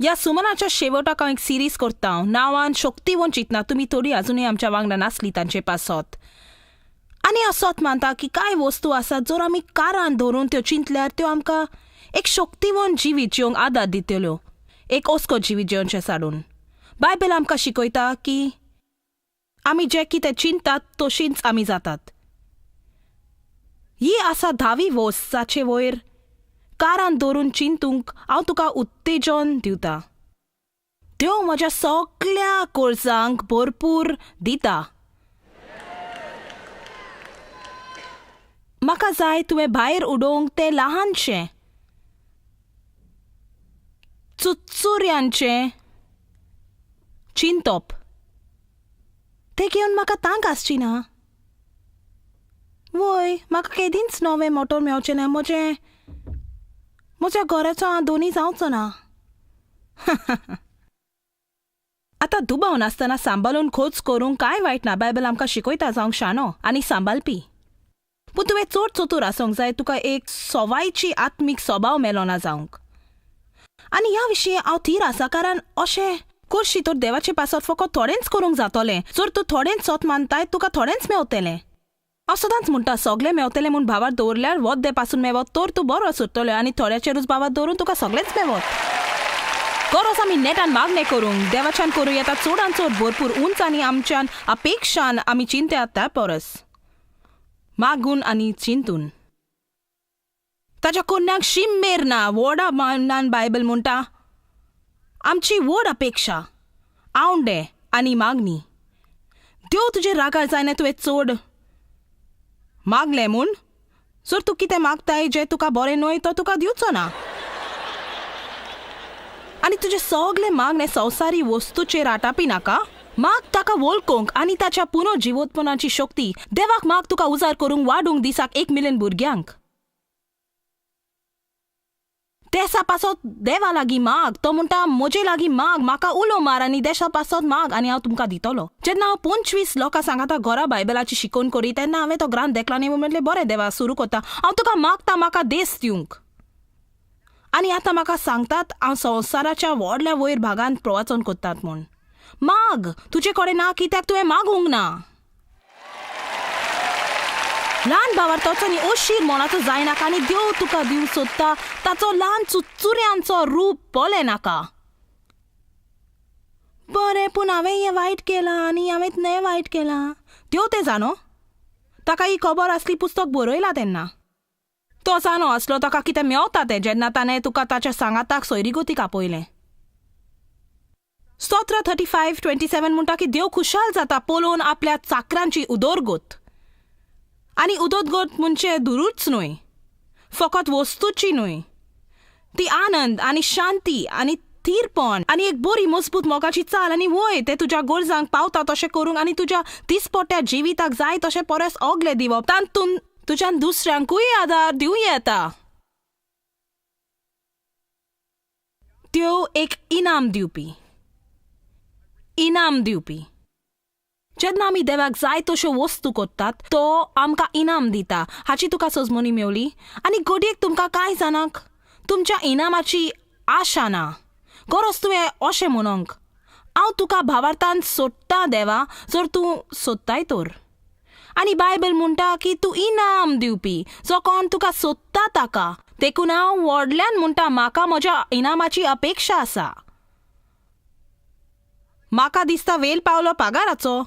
ह्या सुमनाच्या शेवटाक हांव एक सिरीज करता नांवान शक्तिवंत चिंतना. तुमी थोडी अजुनूय आमच्या वांगडा नासली तांचे पासत. आनी असोत मानता की कांय वस्तू आसात जर आमी कारान धरून त्यो चिंतल्यार त्यो आमकां एक शक्तिवंत जिवीत जिवंक आदार दितल्यो, एक ओस्को जिवीत जिवनचें साडून. बायबल आमकां शिकयता की आमी जें कितें चिंतात तशींच आमी जातात. ही आसा 10वी वस्त जाचे वयर कारान धरून चिंतूंक हांव तुका उत्तेजन दिवता. देव म्हज्या सगळ्या कोर्सांक भरपूर दिता. म्हाका जाय तुवें भायर उडोवंक तें ल्हानशें चुचुऱ्यांचें चिंतप. तें घेवन म्हाका तांक आसची ना. वय म्हाका केदींच नवें मोटोर मेळचें ना. म्हज्या घराचो हांव दोनी जावचो ना. आतां दुबाव नासतना सांबाळून खोच करूंक कांय वायट ना. बायबल आमकां शिकयता जावंक शाणो आनी सांबाळपी. पूण तुवें चड चतूर आसूंक जाय. तुका एक सवायची आत्मीक स्वभाव मेलो ना जावंक. आनी ह्या विशीं हांव थीर आसा कारण अशें करशी तर देवाचे पासत फकत थोडेंच करूंक जातलें. जर तूं थोडेंच सत मानताय तुका थोडेंच मेवतलें. हांव सदांच म्हणटा सगळें मेवतलें म्हूण भावार दवरल्यार वत दे पासून मेवत तर तूं बरो सुट्टलो आनी थोड्याचेरूच भावार दवरून तुका सगळेंच मेवत. गरज आमी नेटान मागणें करूंक देवाच्यान करूं येता चडान चड भरपूर उंच आनी आमच्यान अपेक्षान आमी चिंत्यात त्या परस मागून आनी चिंतून. ताच्या कन्याक शिमेर ना व्हडा मानान बायबल म्हणटा आमची व्हड अपेक्षा आवंडे आनी मागणी. देव तुजेर रागार जायना तुवें चड मागलें म्हूण. जर तूं कितें मागताय जें तुका बरें न्हय तो तुका दिवचो ना. आनी तुजे सगळे मागणे संवसारी वस्तूचेर आटापी नाका. माग ताका वळखूंक आनी ताच्या पुनर्जिवोत्पनाची शक्ती. देवाक माग तुका उजार करूंक वाडूंक दिसाक 1 मिलियन भुरग्यांक. देशा पासत देवा लागीं माग. तो म्हणटा म्हजे लागीं माग म्हाका उलो मार आनी देशा पासत माग आनी हांव तुमकां दितलो. जेन्ना हांव 25 लोकां सांगता घरा बायबलाची शिकोवन करी तेन्ना हांवें तो ग्रांथ देखला आनी म्हणलें बरें देवा सुरू करता. हांव तुका मागता म्हाका देस दिवंक. आनी आतां म्हाका सांगतात हांव संवसाराच्या व्हडल्या वयर भागांत प्रवचन करतात म्हूण. माग तुजे कडेन ना कित्याक तुवें मागूंक ना. ल्हान भावार तोचो न्ही ओशीर मोनाचो जायनाका आनी देव तुका दिवंक सोदता ताचो ल्हान चुचुऱ्यांचो रूप पोले नाका. बरें पूण हांवें हें वायट केलां आनी हांवें तें वायट केलां. देव तें जाणो. ताका ही खबर आसली पुस्तक बरयला तेन्ना. तो जाणो आसलो ताका कितें मेवता तें जेन्ना ताणें तुका ताच्या सांगाताक सोयरीगतीक आपयलें. स्तोत्र 35:27 म्हणटा की देव खुशाल जाता पळोवन आपल्या चाकरांची उदरगत. आनी उदरगत म्हणजे दुरूच न्हय फकत वस्तूची न्हय. ती आनंद आनी शांती आनी थीरपण आनी एक बरी मजबूत मोगाची चाल आनी वय ते तुज्या गरजांक पावता तशें करूंक आनी तुज्या दिसपट्ट्या जिविताक जाय तशें परस ओगलें दिवप. तातूंत तुज्यान दुसऱ्यांकूय आदार दिवं येता. देव एक इनाम दिवपी. जेन्ना आमी देवाक जाय तश्यो वस्तू करतात तो आमकां इनाम दिता. हाची तुका सजमोनी मेवली. आनी घडयेक तुमकां कांय जाणांक तुमच्या इनामाची आशा ना. गरज तुवें अशें म्हणूंक हांव तुका भावार्थान सोडटा देवा जर तूं सोदताय तर. आनी बायबल म्हणटा की तूं इनाम दिवपी जो कोण तुका सोदता ताका. देखून हांव व्हडल्यान म्हणटा म्हाका म्हज्या इनामाची अपेक्षा आसा. म्हाका दिसता वेल पावलो पागाराचो.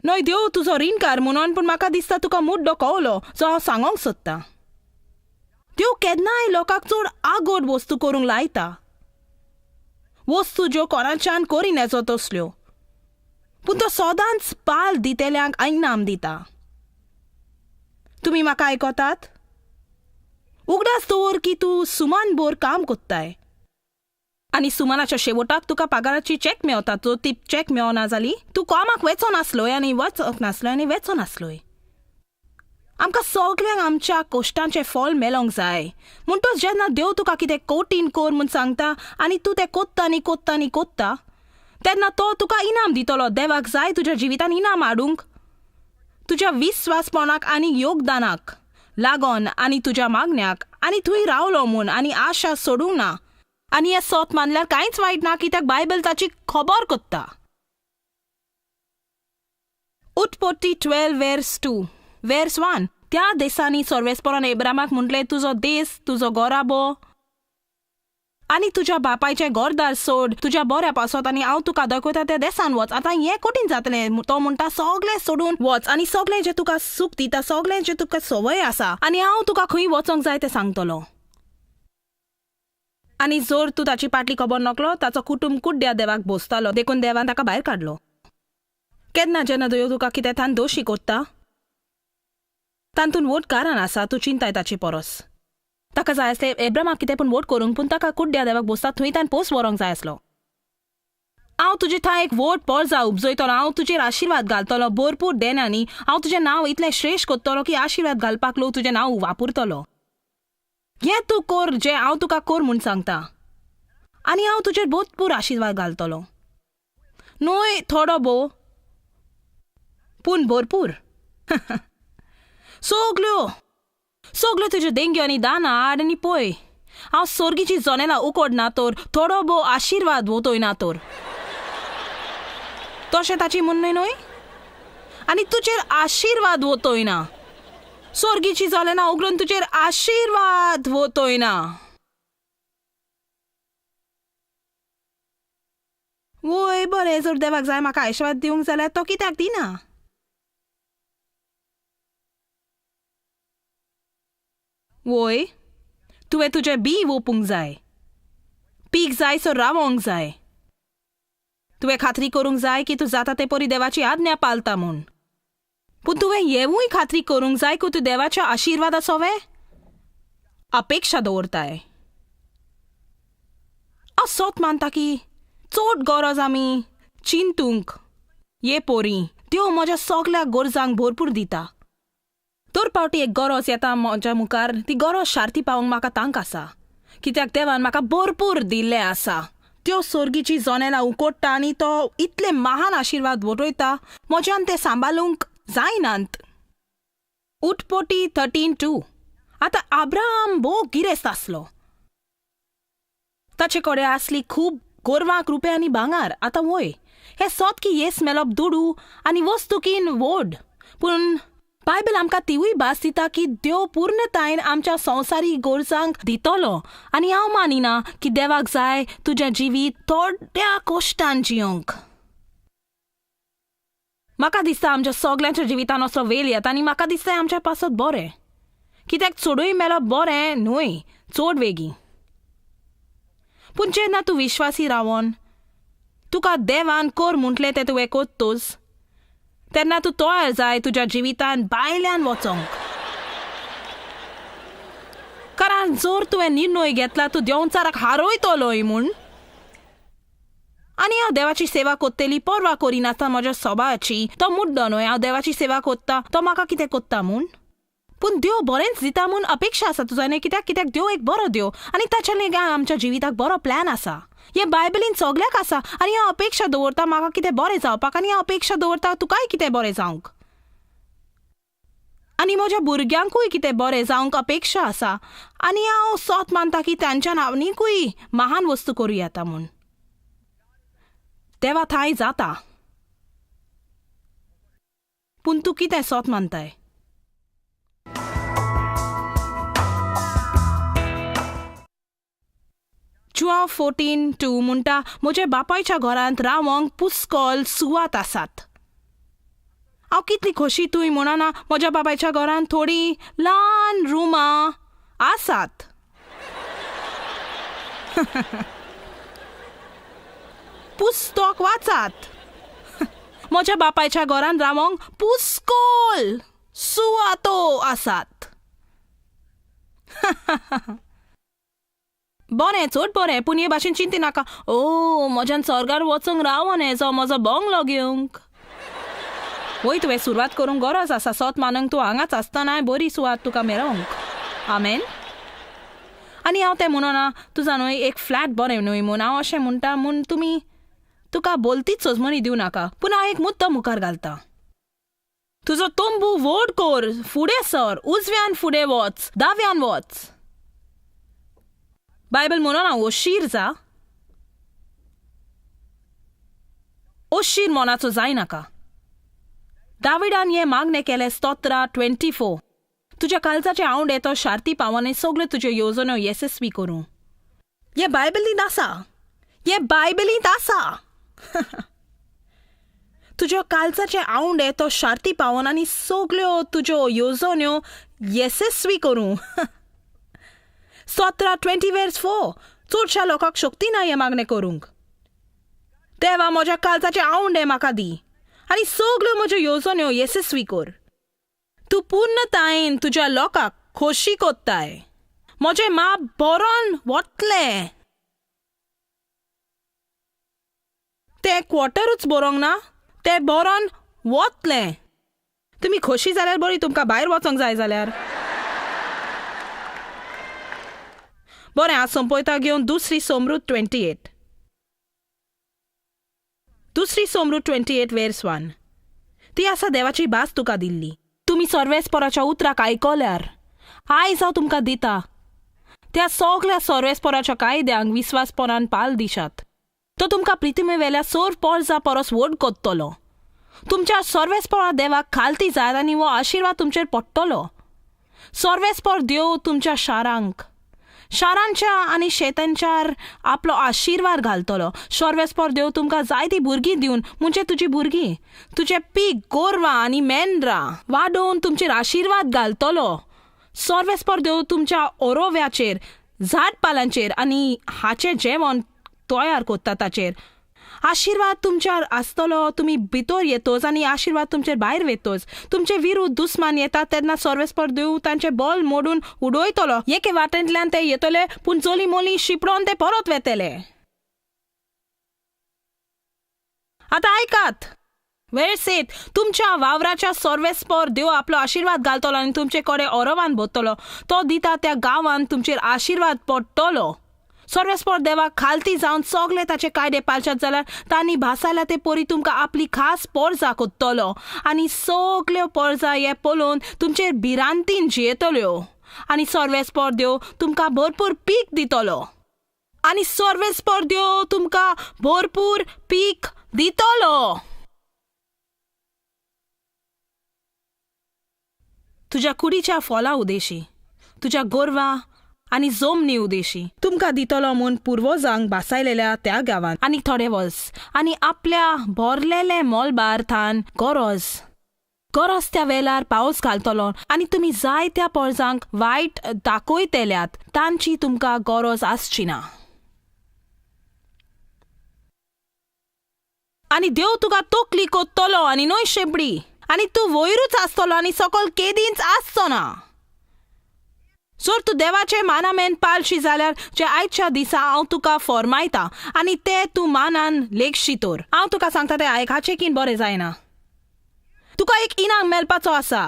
न्हय देव तुजो रीणकार म्हणून पूण म्हाका दिसता तुका मुड्डो कळलो जो हांव सांगोंक सोदतां. देव केन्नाय लोकांक चड आगोड वस्तू करूंक लायता. वस्तू ज्यो कोणाच्यान करी नेजो तसल्यो. पूण तो सदांच पाल दितेल्यांक इनाम दिता. तुमी म्हाका आयकतात. उगडास दवर की तूं सुमान भर काम कोत्ताय आनी सुमानाच्या शेवटाक तुका पगाराची चॅक मेवता. तो ती चॅक मेवना जाली तूं कामाक वेचो नासलोय आनी वचोंक नासलोय आनी वेचो नासलोय. आमकां सगळ्यांक आमच्या कश्टांचें फळ मेळोंक जाय. म्हणटच जेन्ना देव तुका कितें कठीण कर म्हूण सांगता आनी तूं तें कोत्ता आनी कोत्ता आनी कोत्ता तेन्ना तो तुका इनाम दितलो. देवाक जाय तुज्या जिवितान इनाम हाडूंक तुज्या विस्वासपणाक आनी योगदानाक लागोन आनी तुज्या मागण्याक आनी थंय रावलो म्हूण आनी आशा सोडूंक ना. आनी हें सोत मानल्यार कांयच वायट ना, कित्याक बायबल ताची खबर कोत्ता. उत्पत्ती 12 वर्स 2 वर्स 1. त्या देसांनी सर्वेस्परान एब्रामाक म्हटलें, तुजो देश, तुजो गोराबो आनी तुज्या बापायचें घरदार सोड, तुज्या बऱ्या पासत आनी हांव तुका दाखयता त्या देसान वच. आतां हें कठीण जातलें. तो म्हणटा सगळें सोडून वच आनी सगळें जें तुका सूख दिता, सगळें जें तुका सवय आसा, आनी हांव तुका खंय वचोंक जाय तें सांगतलो. आनी जर तूं ताची पाटली खबर नकलो, ताचो कुटुंब कुड्ड्या देवाक भोसतालो, देखून देवान ताका भायर काडलो. केन्ना जेन्ना देव तुका कितें तान दोशी कोत्ता, तातूंत वोट कारण आसा, तूं चिंताय ताची परस. ताका जाय आसलें एब्रामाक कितें पूण वोट करूंक, पूण ताका कुड्ड्या देवाक बसता थंय तान पोस व्हरोंक जाय आसलो. हांव तुजे थंय एक वोट पोरजा उपजयतलो, हांव तुजेर आशिर्वाद घालतलो भरपूर देनांनी, हांव तुजें नांव इतलें श्रेश्ठ कोत्तलो की आशिर्वाद घालपाक लोक तुजें नांव वापरतलो. हें तूं कोर जें हांव तुका कोर म्हूण सांगता, आनी हांव तुजेर भरपूर आशिर्वाद घालतलो. न्हय थोडो भोव, पूण भरपूर. सगल्यो तुज्यो देंग्यो आनी दानां हाड आनी पळय, हांव सोर्गीची जनेलां उकोडना तर, थोडो भोव आशिर्वाद वतोयना तर. तशें ताची म्हणणें न्हय. आनी तुजेर आशिर्वाद वतोयना, सोर्गीची जनेलां उगडून तुजेर आशिर्वाद वतोयना. वय बरें, जर देवाक जाय म्हाका आशिर्वाद दिवंक जाल्यार तो कित्याक दिना? वय तुवें तुजें बी वोपूंक जाय, पीक जाय सो रावोंक जाय. तुवें खात्री करूंक जाय की तूं जाता ते परी देवाची आज्ञा पाळटा म्हूण. पूण तुवें हेवूय खात्री करूंक जाय की तूं देवाच्या आशिर्वादाचोवें अपेक्षा दवरताय. हांव सोत मानता की चड गरज आमी चिंतूंक ये पोरी देव म्हज्या सगळ्या गरजांक भरपूर दिता. दर पावटी एक गरज येता म्हज्या मुखार, ती गरज शार्ती पावोंक म्हाका तांक आसा, कित्याक देवान म्हाका भरपूर दिल्लें आसा. त्यो सोर्गीची जनेलां उकोडटा आनी तो इतले महान आशिर्वाद वटयता, म्हज्यान ते सांबाळूंक जायनात. उत्पत्ती 13:2. आतां अब्राहम भोव गिरेस्त आसलो. ताचे कडेन आसली खूब गोरवांक रुपे आनी भांगार. आतां वय हें सोत की येस मेळप दुडू आनी वस्तुकीन व्हड, पूण बायबल आमकां तिवूय भास दिता की देव पूर्णतायेन आमच्या संवसारी गरजांक दितलो. आनी हांव मानिना की देवाक जाय तुजें जिवीत थोड्या कश्टान जियोंक. म्हाका दिसता आमच्या सगळ्यांच्या जिवितान असो वेळ येता आनी म्हाका दिसता आमच्या पासत बरें, कित्याक चडूय मेळप बरें न्हय, चड वेगीं. पूण जेन्ना तूं विश्वासी रावन तुका देवान कर म्हटलें तें तुवें कोत्तोस, तेन्ना तूं तयार जाय तुज्या जिवितान भायल्यान वचोंक. कारण जर तुवें निर्णय घेतला तूं देंवचाराक हारयतलोय म्हूण, आनी हांव देवाची सेवा कोत्तेली परवा करिनासतना म्हज्या सभाची, तो मुड्डो न्हय हांव देवाची सेवा कोत्ता तो म्हाका कितें कोत्ता म्हूण. पूण देव बरेंच दिता म्हूण अपेक्षा आसा तुज्यान, कित्याक देव एक बरो देव आनी ताच्या लेगीत आमच्या जिविताक बरो प्लॅन आसा. हे बायबलीन सगळ्याक आसा आनी हांव अपेक्षा दवरता म्हाका कितें बरें जावपाक, आनी हांव अपेक्षा दवरता तुकाय कितें बरें जावंक, आनी म्हज्या भुरग्यांकूय कितें बरें जावंक अपेक्षा आसा. आनी हांव सोत मानता की तांच्या नांवांनीकूय महान वस्तू करूं येता म्हूण. देवा थंय जाता. पूण तूं कितें सोत मानताय? Joel 14:2 म्हणटा, म्हज्या बापायच्या घरांत रावंक पुस्कळ सुवात आसात. हांव कितली खोशी तुय म्हणना, म्हज्या बापायच्या घरांत थोडी ल्हान रुमां आसात. पुस्तक वाचात. म्हज्या बापायच्या घरांत रावंक पुस्कळ सुवातो आसात. बरें, चड बरें, पूण हे भाशेन चिंती नाका. ओ म्हज्यान स्वर्गार वचूंक रावोन येजो म्हजो बंगलो घेवंक. वय तुवें सुरवात करूंक गरज आसा. सोत मानूंक तूं हांगाच आसतनाय बरी सुवात तुका मेळोवंक. आमेन. आनी हांव तें म्हणना तुजा न्हय एक फ्लॅट बरें न्हय म्हूण, हांव अशें म्हणटा म्हूण तुमी तुका बोलतीच सोजमणी दिवं नाका. पूण हांव एक मुद्दो मुखार घालता. तुजो तंबू व्हड कर, फुडें सर, उजव्यान फुडें वच, दाव्यान वच. बायबल म्हणून ना ओशीर जा, ओशीर मनाचो जायनाका. दाविडान हे मागणे केले स्तोत्रा 24. तुझ्या काळजाचे आऊंड येतो शार्ती पावाने सगळे तुझे योजनो यशस्वी करूं. हे बायबलींत आसा, हे बायबलींत आसा. तुज्या काळजाचे आऊंड येतो शार्ती पावन आनी सगळ्यो तुज्यो येवजण्यो यशस्वी करूं. स्तोत्रा 20:4. चडशा लोकांक शक्ती ना हे मागणे करूंक. देवा म्हज्या काळजाचे आऊंड हे म्हाका दी आनी सगळ्यो म्हज्यो येवजण्यो यशस्वी कर. तूं पूर्णतायेन तुज्या लोकांक खोशी कोत्ताय. म्हजें माप बरोन वतलें. तें क्वॉर्टरूच बरोंक ना, तें बरोन वतलें. तुमी खोशी जाल्यार बरी, तुमकां भायर वचोंक जाय जाल्यार. बरें, हांव संपयता घेवन दुसरी समृद्ध 28. दुसरी समृद्ध 28:1. ती आसा देवाची भास तुका दिल्ली. तुमी सर्वेस्पराच्या उतराक आयकल्यार आयज हांव तुमकां दिता. त्या सगळ्या सर्वेस्पराच्या कायद्यांक विस्वासपणान पाल दिशात. तो तुमकां प्रिथिमे वेल्या सोर पोरजा परस व्हड कोत्तलो. तुमच्या सर्वेस्परा देवाक खालती जाय आनी हो आशिर्वाद तुमचेर पडटलो. सर्वेस्पर देव तुमच्या शारांच्या आनी शेतांच्यार आपलो आशिर्वाद घालतलो. सर्वेस्पर देव तुमकां जायती भुरगीं दिवन, म्हणजे तुजी भुरगीं, तुजें पीक गोरवां आनी मेंढरां वाडोवन तुमचेर आशिर्वाद घालतलो. सर्वेस्पर देव तुमच्या ओरोव्याचेर, झाडपालांचेर आनी हाचें जेवण तयार कोत्ता ताचेर आशिर्वाद तुमच्यार आसतलो. तुमी भितर येतोच आनी आशिर्वाद तुमचेर भायर वेतोच. तुमचे विरुद्ध दुस्मान येतात तेन्ना सर्वेस्पर देव तांचे बॉल मोडून उडयतलो. एके वाटेंतल्यान ते येतले, पूण चोली मोली शिपडोन ते परत वेतले. आतां आयकात. वेळ सेत. तुमच्या वावराच्या सर्वेस्पर देव आपलो आशिर्वाद घालतलो आनी तुमचे कडे ओरवान भोंवतलो. तो दिता त्या गांवांत तुमचेर आशिर्वाद पडटलो. सर्वेस्पर देवाक खालती जावन सगळे ताचे कायदे पाळशात जाल्यार तांणी भासायला ते परी तुमकां आपली खास पोरजा कोत्तलो आनी सगळ्यो पोरजा हे पळोवन तुमचेर भिरांतीन जियेतल्यो. आनी सर्वेस्पर देव तुमकां भरपूर पीक दितलो. आनी सर्वेस्पर देव तुमकां भरपूर पीक दितलो. तुज्या कुडीच्या फळां उदेशी, तुज्या गोरवां आनी जमनी उदेशी तुमकां दितलो म्हूण पुर्वजांक भासायलेल्या त्या गांवांत आनी थोडे वर्स आनी आपल्या भरलेले मोलबार थान गरज त्या वेळार पावस घालतलो आनी तुमी जाय त्या पोरजांक वायट दाखयतेल्यात तांची तुमकां गरज आसची ना. आनी देव तुका तोकली कोत्तलो आनी न्हय शेंबडी. आनी तूं वयरूच आसतलो आनी सकयल केदींच आसचो ना. जर तूं देवाचे मानामेन पाळशी जाल्यार जे आयच्या दिसा हांव तुका फरमायता आनी ते तूं मानान लेखशी तर. हांव तुका सांगता तें आयक, हाचेकीन बरें जायना. तुका एक इनाम मेळपाचो आसा.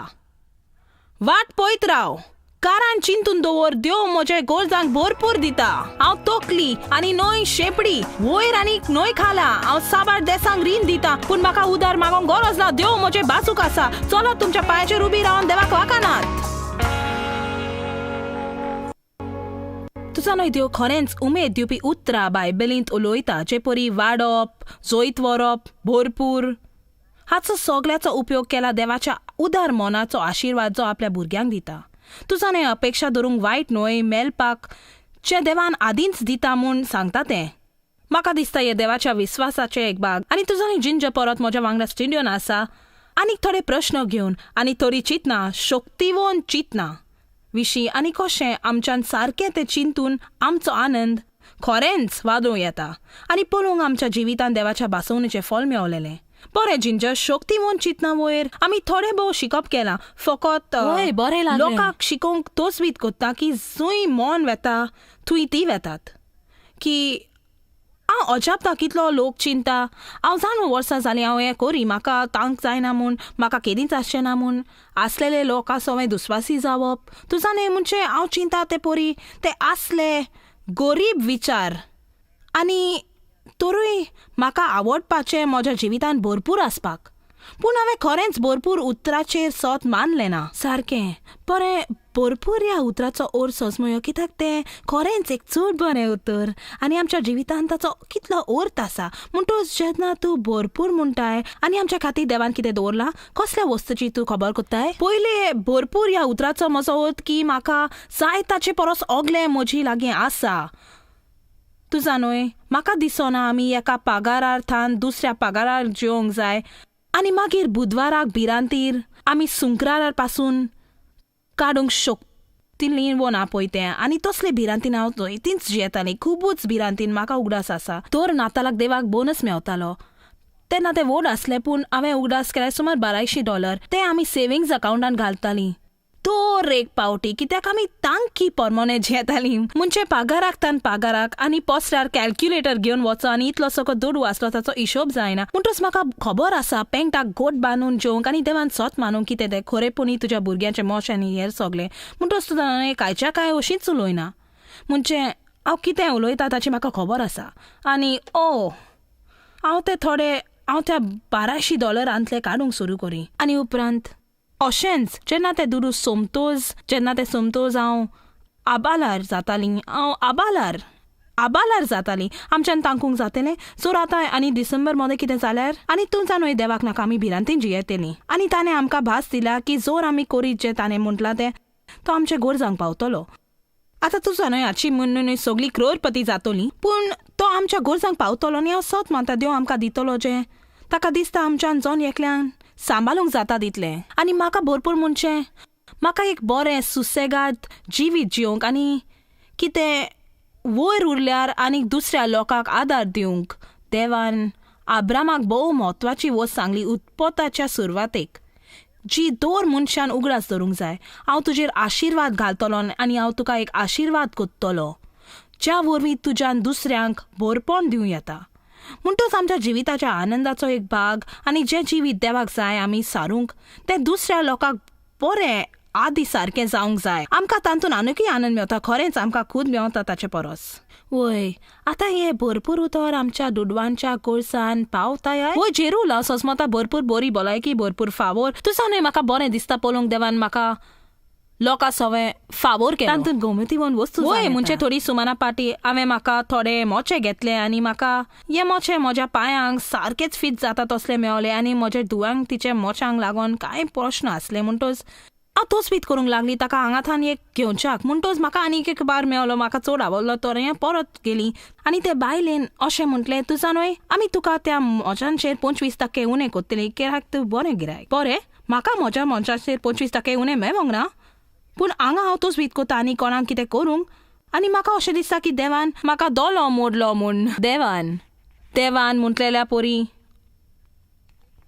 वाट पळयत राव. कारान चिंतून दवर. देव म्हजे गोरजांक भरपूर दिता. हांव तोकली आनी न्हय शेंपडी, वयर आनी न्हय खाला. हांव साबार देसांक रीण दिता, पूण म्हाका उदार मागोंक गरज ना. देव म्हजे बाजूक आसा. चलत तुमच्या पांयाचेर उबी रावन देवाक वाकानात. तुझा न्हय देव खरेंच उमेद दिवपी उतरां बायबलींत उलयता, जे परी वाडप, जोयत व्हरप, भरपूर. हाचो सगळ्याचो उपयोग केला देवाच्या उदार मोनाचो आशिर्वाद जो आपल्या भुरग्यांक दिता. तुझा न्हय अपेक्षा धरूंक वायट न्हय मेळपाक जे देवान आदींच दिता म्हूण सांगता तें. म्हाका दिसता हे देवाच्या विस्वासाचे एक भाग. आनी तुझा न्हय जिंज परत म्हज्या वांगडा स्टुडियोन आसा आनीक थोडे प्रश्न घेवन आनी तरी चिंतना, शक्तिवंत चिंतना विशीं आनी कशें आमच्यान सारकें तें चिंतून आमचो आनंद खरेंच वादळूं येता आनी पळोवंक आमच्या जिवितांत देवाच्या भासवणीचें फळ मेळलेलें. बरें जिंजर, शक्तिवंत चिंतना वयर आमी थोडे भोव शिकप केलां. फकत लोकांक शिकोवंक तोसवीत कोत्ता की जंय मन वेता थंय ती वेतात. की हांव अजापता कितलो लोक चिंता. हांव जाणू वर्सां जालीं हांव हें कोरी, म्हाका तांक जायना म्हूण, म्हाका केदींच आसचें ना म्हूण. आसलेले लोक आसोवें दुस्वासी जावप. तुझा न्हय म्हणजे हांव चिंता ते परी ते आसले गरीब विचार. आनी तरूय म्हाका आवडपाचें म्हज्या जिवितांत भरपूर आसपाक. पूण हांवें खरेंच भरपूर उतराचेर सत मानलें ना. सारकें बरें भरपूर ह्या उतराचो अर्थ सजमयो कित्याक तें खरेंच एक चड बरें उतर आनी आमच्या जिवितांत ताचो कितलो अर्थ आसा. म्हणटच जेन्ना तूं भरपूर म्हणटाय आनी आमच्या खातीर देवान कितें दवरलां कसल्या वस्तूची तूं खबर करताय. पयले भरपूर ह्या उतराचो म्हजो अर्थ की म्हाका जाय ताचे परस ओगलें म्हजी लागीं आसा. तूं जाणय म्हाका दिसना आमी एका पागारार थान दुसऱ्या पागारार जेवंक जाय आनी मागीर बुधवाराक भिरांतीर आमी सुंकरार पासून काडूंक शकतलीं वो ना पळय तें. आनी तसले भिरांतीन हांव थंयतींच जियेतालीं. खुबूच भिरांतीन म्हाका उगडास आसा. दर नातालाक देवाक बोनस मेवतालो तेन्ना तें व्हड आसलें पूण हांवें उगडास केल्यार सुमार $1200 तें आमी सेविंग्स अकावंटान घालतालीं. दर एक पावटी कित्याक आमी तांकी परमोने जियेतालीं. म्हणजे पागाराक तान पागाराक आनी पोस्टार कॅल्क्युलेटर घेवन वचो आनी इतलो सगळो दुडू आसलो ताचो हिशोब जायना. म्हणटच म्हाका खबर आसा पेंटाक गोट बांदून जेवंक आनी देवान सोत मानूंक कितें तें खरेपणी तुज्या भुरग्यांचें मोश आनी हेर सगलें. म्हणटच तुका कांयच्या काय अशींच उलोयना. म्हणजे हांव कितें उलयतां ताची म्हाका खबर आसा. आनी हांव त्या $1200 काडूंक सुरू करी. आनी उपरांत अशेंच जेन्ना तें दुडू सोमतोच हांव आबालार जातालीं आमच्यान तांकूंक जातलें. जर आतां आनी डिसेंबर मध्ये कितें जाल्यार आनी तूं जाणय देवाक नाका आमी भिरांतीन जियेतेलीं आनी ताणें आमकां भास दिला की जर आमी करीत जें ताणें म्हटलां तें तो आमचे गोरजांक पावतलो. आतां तूं जाणय हाची म्हणून सगळीं करोडपती जातलीं पूण तो आमच्या गोरजांक पावतलो आनी हांव सत मानता देव आमकां दितलो जें ताका दिसता आमच्यान जावन एकल्यान सांबाळूंक जाता दितलें. आनी म्हाका भरपूर म्हणचे म्हाका एक बरें सुसेगाद जिवीत जिवंक आनी कितें वयर उरल्यार आनी दुसऱ्या लोकांक आदार दिवंक देवान आब्रामाक भोव म्हत्वाची वस्त सांगली उत्पत्ताच्या सुरवातेक जी दर मनशान उगडास धरूंक जाय. हांव तुजेर आशिर्वाद घालतलो आनी हांव तुका एक आशिर्वाद कोत्तलो ज्या वरवीं तुज्यान दुसऱ्यांक भरपण दिवं येता. म्हणटच आमच्या जिविताच्या आनंदाचो एक भाग आनी जें जिवीत देवाक जाय आमी सारूंक तें दुसऱ्या लोकांक बरें आदी सारकें जावंक जाय. आमकां तातूंत आनुकूय आनंद मेवता. खरेंच आमकां खूब मेवता ताचे परस. वय आतां हें भरपूर उतर आमच्या दुडवांच्या कोर्सान पावताय. वय जेरूल हांव सस्मता भरपूर बरी भलायकी भरपूर फावोर. तुसा न्हय म्हाका बरें दिसता पळोवंक देवान म्हाका लोकां सवय फावोर केलो. तातूंत गोमती वन वस्तू वय म्हणजे थोडी सुमाना पाटी हांवें म्हाका थोडे मोचे घेतले आनी म्हाका हे मोचे म्हज्या पांयांक सारकेच फिट जाता तसले मेवले आनी म्हज्या धुवांक तिच्या मोचांक लागून कांय प्रश्न आसले. म्हणटच हांव तोच फिट करूंक लागली ताका हांगाथान एक घेवच्याक. म्हणटच म्हाका आनीक एक बार मेवलो म्हाका चड आवडलो तर हें परत गेली आनी ते बायलेन अशें म्हटलें तूं जाणय आमी तुका त्या मोचांचेर 25% उणें कोत्तलीं कित्याक तूं बरें गिरायक. बरें म्हाका म्हज्या मोचाचेर 25% उणें मेळोंक ना पूण हांगा हांव तोच वीत कोता आनी कोणाक कितें करूंक. आनी म्हाका अशें दिसता की देवान म्हाका दोलो मोडलो म्हूण देवान म्हटलेल्या पोरी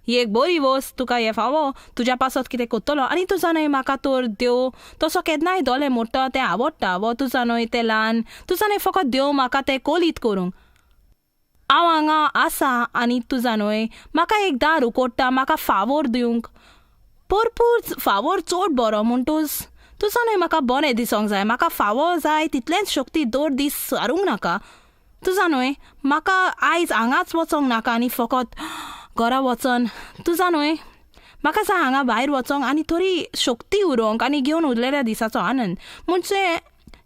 ही एक बरी वस्त तुका हे फावो तुज्या पासत कितें कोत्तलो. आनी तूं जाणय म्हाका तर देव तसो केन्नाय दोले मोडटा तें आवडटा. वो तूं जाणय तें ल्हान तूं जाणय फकत देव म्हाका तें कोलीत करूंक हांव हांगा आसा. आनी तूं जाणय म्हाका एक दार उकोडटा म्हाका फावोर दिवंक भरपूर फावोर चड बरो. म्हणटच तूं जाणय म्हाका बरें दिसोंक जाय. म्हाका फावो जाय तितलेंच शक्ती दर दीस सारूंक नाका. तूं जाणय म्हाका आयज हांगाच वचोंक नाका आनी फकत घरा वचोन तूं जाणय म्हाका जाय हांगा भायर वचोंक आनी थोडी शक्ती उरोवंक आनी घेवन उरलेल्या दिसाचो आनंद. म्हणजे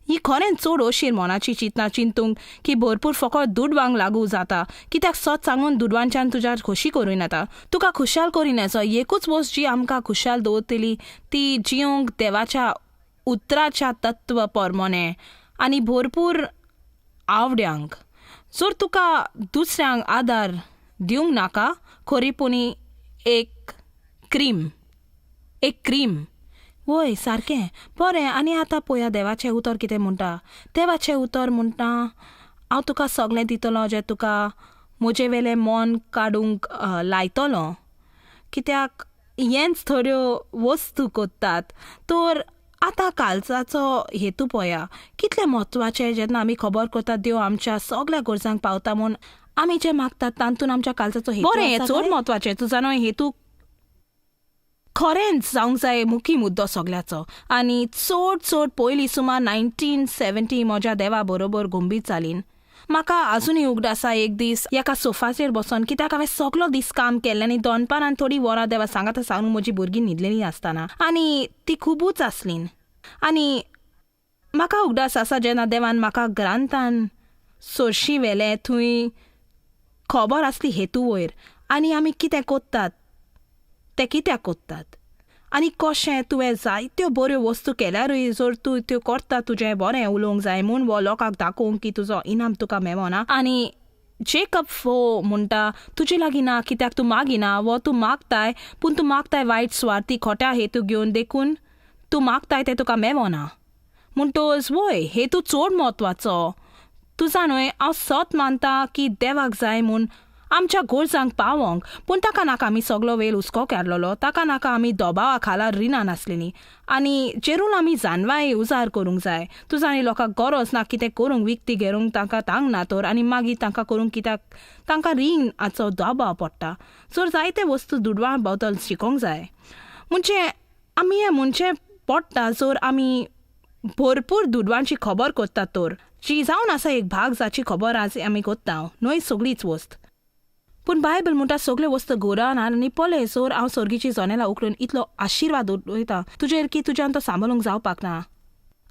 ही खरेंच चड अशीर मनाची चिंतना चिंतूंक की भरपूर फकत दुडवांक लागू जाता. कित्याक सत सांगून दुडवांच्यान तुज्या खोशी करून येता तुका खुशाल करून येचो. एकूच वस्त जी आमकां खुशाल दवरतली ती जिवंक देवाच्या उतराच्या तत्व परमोने आनी भरपूर आवड्यांक. जर तुका दुसऱ्यांक आदार दिवंक नाका खरीपणी एक क्रीम वय सारकें बरें. आनी आतां पळया देवाचें उतर कितें म्हणटा. देवाचें उतर म्हणटा हांव तुका सगलें दितलो जें तुका म्हजे वेलें मन काडूंक लायतलो. कित्याक हेंच थोड्यो वस्तू कोत्तात. तर आतां कालचाचो हेतू पळया कितलें म्हत्वाचें जेन्ना आमी खबर करता देव आमच्या सगळ्या गरजांक पावता म्हूण आमी जें मागतात तातूंत आमच्या कालचाचो हेतू बरें हें चड म्हत्वाचें. तूं जाणय हेतू खरेंच जावंक जाय मुख्य मुद्दो सगळ्याचो. आनी चड पयलीं सुमार 1970 म्हज्या देवा बरोबर गंभीर जालीन म्हाका आजुनूय उगडासा एक दीस एका सोफाचेर बसून कित्याक हांवें सगलो दीस काम केल्लें आनी दनपारान थोडी वरां देवा सांगाता सांगून म्हजी भुरगीं न्हिदलेलीं आसतना आनी ती खुबूच आसलीं. आनी म्हाका उगडास आसा जेन्ना देवान म्हाका ग्रांतान सोरशी व्हेलें थंय खबर आसली हेतू वयर आनी आमी कितें कोत्तात ते कित्याक कोत्तात आनी कशें तुवें जायत्यो बऱ्यो वस्तू केल्यारूय जर तूं त्यो करता तुजें बरें उलोवंक जाय म्हूण वो लोकांक दाखोवंक की तुजो इनाम तुका मेळना. आनी जेकब वो म्हणटा तुजे लागीं ना कित्याक तूं मागिना वो तूं मागताय पूण तूं मागताय वायट स्वार्थी खोट्या हेतू घेवन देखून तूं मागताय तें तुका मेळना म्हणटोच वय हेतू चड म्हत्वाचो. तुजा न्हय हांव सत मानता की देवाक जाय म्हूण आमच्या गोरजांक पावोंक पूण ताका नाका आमी सगळो वेळ हुस्को काडलेलो ताका नाका आमी दोबावा खाला रिना नासलेलीं आनी जेरून आमी जानवाय उजार करूंक जाय. तुजा आनी लोकांक गरज ना कितें करूंक विकती घेवंक तांकां तांग ना तर आनी मागीर तांकां करूंक कित्याक तांकां रीण हाचो दबाव पडटा. जर जायते वस्तू दुडवा बद्दल शिकोंक जाय म्हणजे आमी हें म्हणचें पडटा जर आमी भरपूर दुडवांची खबर कोत्ता तर जी जावन आसा एक भाग जाची खबर आज आमी कोत्ता न्हय सगळीच वस्त. पूण बायबल म्हणटा सगळ्यो वस्तू गोरान आनी पळय जर हांव सर्गीची जनेलां उखलून इतलो आशिर्वाद वयता तुजेर की तुज्यान तो सांबाळूंक जावपाक ना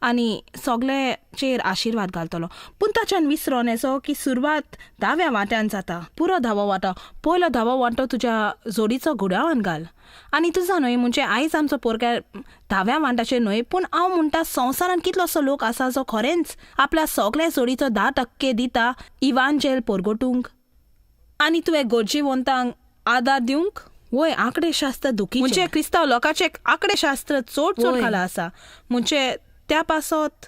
आनी सगळेचेर आशिर्वाद घालतलो. पूण ताच्यान विसरोन येजो की सुरवात 10व्या वांट्यान जाता. पुरो 10वो वांटो पयलो 10वो वांटो तुज्या जोडीचो घुडावान घाल आनी तुजा न्हय म्हणजे आयज आमचो पोरकार 10व्या वांट्याचेर न्हय पूण हांव म्हणटा संवसारान कितलोसो लोक आसा जो खरेंच आपल्या सगळ्या जोडीचो 10% दिता इवांजेल पोरगोटूंक आनी तुवें गरजेवंतांक आदार दिवंक. वय आंकडेशास्त्र दुखी म्हणजे क्रिस्तांव लोकांचे आंकडेशास्त्र चड खाला आसा म्हणजे त्या पासत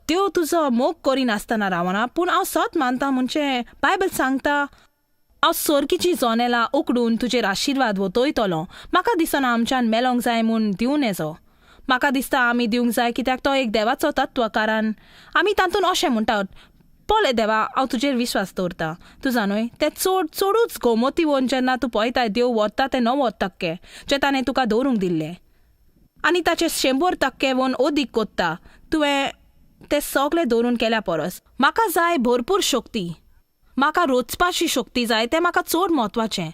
देव तुजो मोग करिनासतना रावना. पूण हांव सत मानता म्हणजे बायबल सांगता हांव सर्गीची जनेलां उकडून तुजेर आशिर्वाद वतयतलो. म्हाका दिसना आमच्यान मेलोंक जाय म्हूण दिवन येजो. म्हाका दिसता आमी दिवंक जाय कित्याक तो एक देवाचो तत्व कारण आमी तातूंत अशें म्हणटात पळय देवा हांव तुजेर विश्वास दवरता. तुजा न्हय तें चडूच गोमतीवन जेन्ना तूं पळयताय देव व्हरता तें 90% जें ताणें तुका दवरूंक दिल्लें आनी ताचे 100% वन ओदीक कोत्ता तुवें तें सगळें दवरून केल्या परस. म्हाका जाय भरपूर शक्ती म्हाका रोचपाची शक्ती जाय तें म्हाका चड म्हत्वाचें.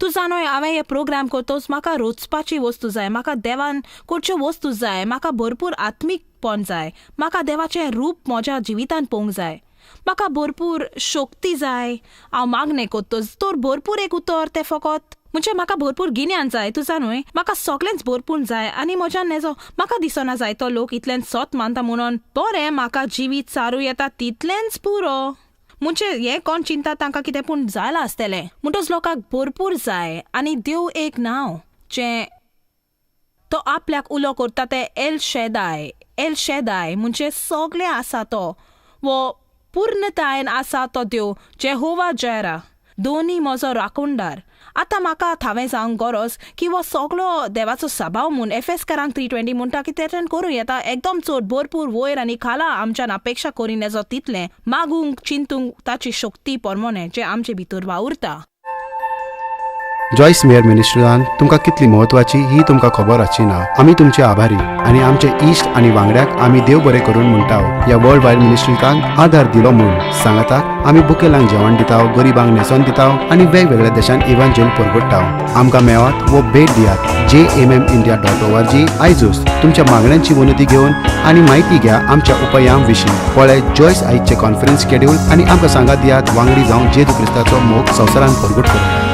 तुजा न्हय हांवें हे प्रोग्राम करतोच म्हाका रोचपाची वस्तू जाय म्हाका देवान कडच्यो वस्तू जाय म्हाका भरपूर आत्मीकपण जाय म्हाका देवाचें रूप म्हज्या जिवितान पळोवंक जाय म्हाका भरपूर शक्ती जाय. हांव मागणें कोत्तोच तर भरपूर एक उतर तें फकत म्हणजे म्हाका भरपूर गिन्यान जाय. तुजा न्हय म्हाका सगळेंच भरपूर जाय आनी म्हज्यान नेजो म्हाका दिसना जायतो लोक इतलें सत मानता म्हणून बरें म्हाका जिवीत चारू येता तितलेंच पुरो म्हणजे हें कोण चिंता तांकां कितें पूण जालां आसतलें म्हणटच लोकांक भरपूर जाय. आनी देव एक नांव जें तो आपल्याक उलो करता तें एल शेदाय म्हणजे सगळें आसा तो वो पूर्णतायेन आसा तो देव जेहोवा जैरा दोनी म्हजो राखणदार. आतां म्हाका थावें जावंक गरज की वो सगळो देवाचो सभाव म्हूण एफेसकारांक 3:20 म्हणटा की तेच्यान करूं येता एकदम चड भरपूर वयर आनी खाला आमच्यान अपेक्षा करीन येजो तितलें मागूंक चिंतूंक ताची शक्ती परमोणें जें आमचे भितर वावुरता. जॉयस मेयर मिनिस्ट्रीन तुमकां कितली म्हत्वाची ही तुमकां खबर आसची ना. आमी तुमचे आभारी आनी आमचे इश्ट आनी वांगड्याक आमी देव बरें करून म्हणटाव. ह्या वर्ल्ड वायड मिनिस्ट्रीकांक आदार दिलो म्हूण सांगातात आमी बुकेलांक जेवण दिताव गरीबांक न्हेसोन दिताव आनी वेगवेगळ्या देशांत इव्हांजेल परगटाव. आमकां मेळात वो भेट दियात jmmindia.org. आयजूच तुमच्या मागण्यांची उन्नती घेवन आनी म्हायती घ्या आमच्या उपायां विशीं. पळय जॉयस आयजचे कॉन्फरन्स शेड्यूल आनी आमकां सांगात दियात वांगडी जावन जेजू क्रिस्ताचो मोग संवसारांत परगट करूं.